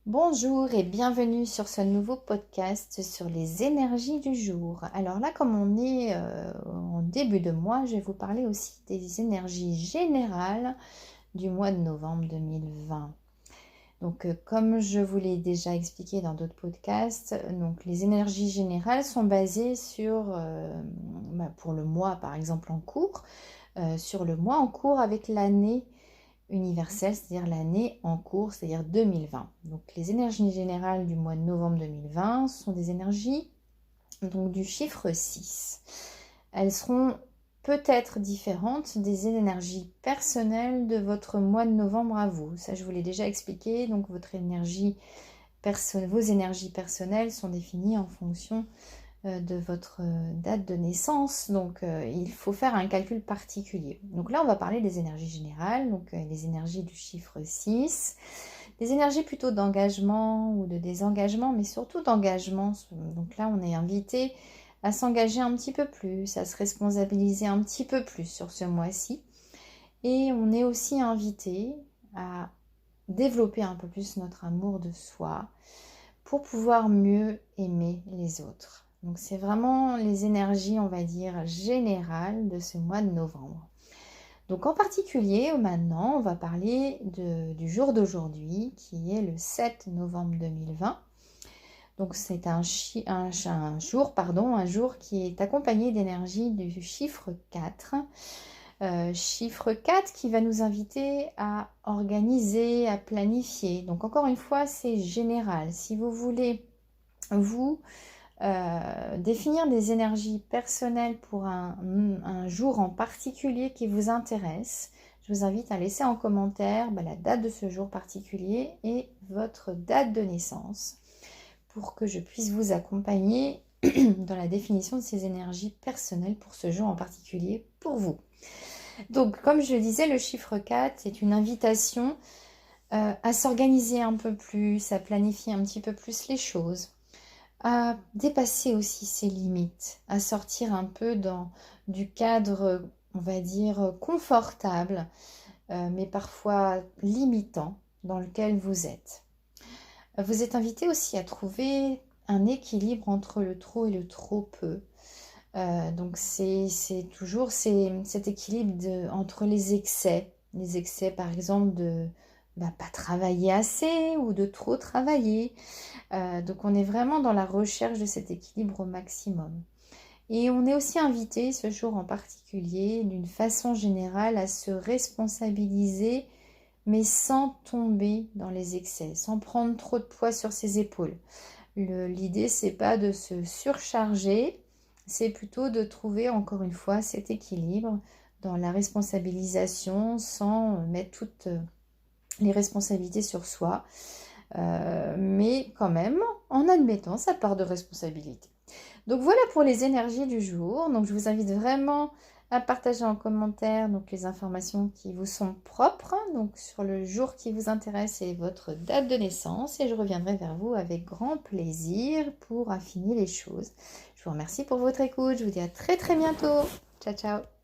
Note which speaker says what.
Speaker 1: Bonjour et bienvenue sur ce nouveau podcast sur les énergies du jour. Alors là, comme on est en début de mois, je vais vous parler aussi des énergies générales du mois de novembre 2020. Donc comme je vous l'ai déjà expliqué dans d'autres podcasts, donc les énergies générales sont basées sur, pour le mois par exemple en cours, sur le mois en cours avec l'année universelle, c'est-à-dire l'année en cours, c'est-à-dire 2020. Donc les énergies générales du mois de novembre 2020 sont des énergies donc, du chiffre 6. Elles seront peut-être différentes des énergies personnelles de votre mois de novembre à vous. Ça, je vous l'ai déjà expliqué. Donc vos énergies personnelles sont définies en fonction de votre date de naissance, donc il faut faire un calcul particulier. Donc là on va parler des énergies générales, donc les énergies du chiffre 6, des énergies plutôt d'engagement ou de désengagement, mais surtout d'engagement. Donc là on est invité à s'engager un petit peu plus, à se responsabiliser un petit peu plus sur ce mois-ci, et on est aussi invité à développer un peu plus notre amour de soi pour pouvoir mieux aimer les autres. Donc c'est vraiment les énergies, on va dire, générales de ce mois de novembre. Donc en particulier, maintenant, on va parler du jour d'aujourd'hui, qui est le 7 novembre 2020. Donc c'est un jour qui est accompagné d'énergie du chiffre 4. Chiffre 4 qui va nous inviter à organiser, à planifier. Donc encore une fois, c'est général. Si vous voulez, vous, définir des énergies personnelles pour un jour en particulier qui vous intéresse, je vous invite à laisser en commentaire la date de ce jour particulier et votre date de naissance pour que je puisse vous accompagner dans la définition de ces énergies personnelles pour ce jour en particulier pour vous. Donc, comme je le disais, le chiffre 4, c'est une invitation à s'organiser un peu plus, à planifier un petit peu plus les choses, à dépasser aussi ses limites, à sortir un peu du cadre, on va dire, confortable, mais parfois limitant, dans lequel vous êtes. Vous êtes invité aussi à trouver un équilibre entre le trop et le trop peu. Donc c'est toujours cet équilibre entre les excès par exemple de pas travailler assez ou de trop travailler. Donc on est vraiment dans la recherche de cet équilibre au maximum. Et on est aussi invité ce jour en particulier, d'une façon générale, à se responsabiliser, mais sans tomber dans les excès, sans prendre trop de poids sur ses épaules. L'idée, c'est pas de se surcharger, c'est plutôt de trouver encore une fois cet équilibre dans la responsabilisation sans mettre toutes les responsabilités sur soi, mais quand même en admettant sa part de responsabilité. Donc voilà pour les énergies du jour. Donc je vous invite vraiment à partager en commentaire donc les informations qui vous sont propres, donc sur le jour qui vous intéresse et votre date de naissance, et je reviendrai vers vous avec grand plaisir pour affiner les choses. Je vous remercie pour votre écoute, je vous dis à très très bientôt. Ciao ciao.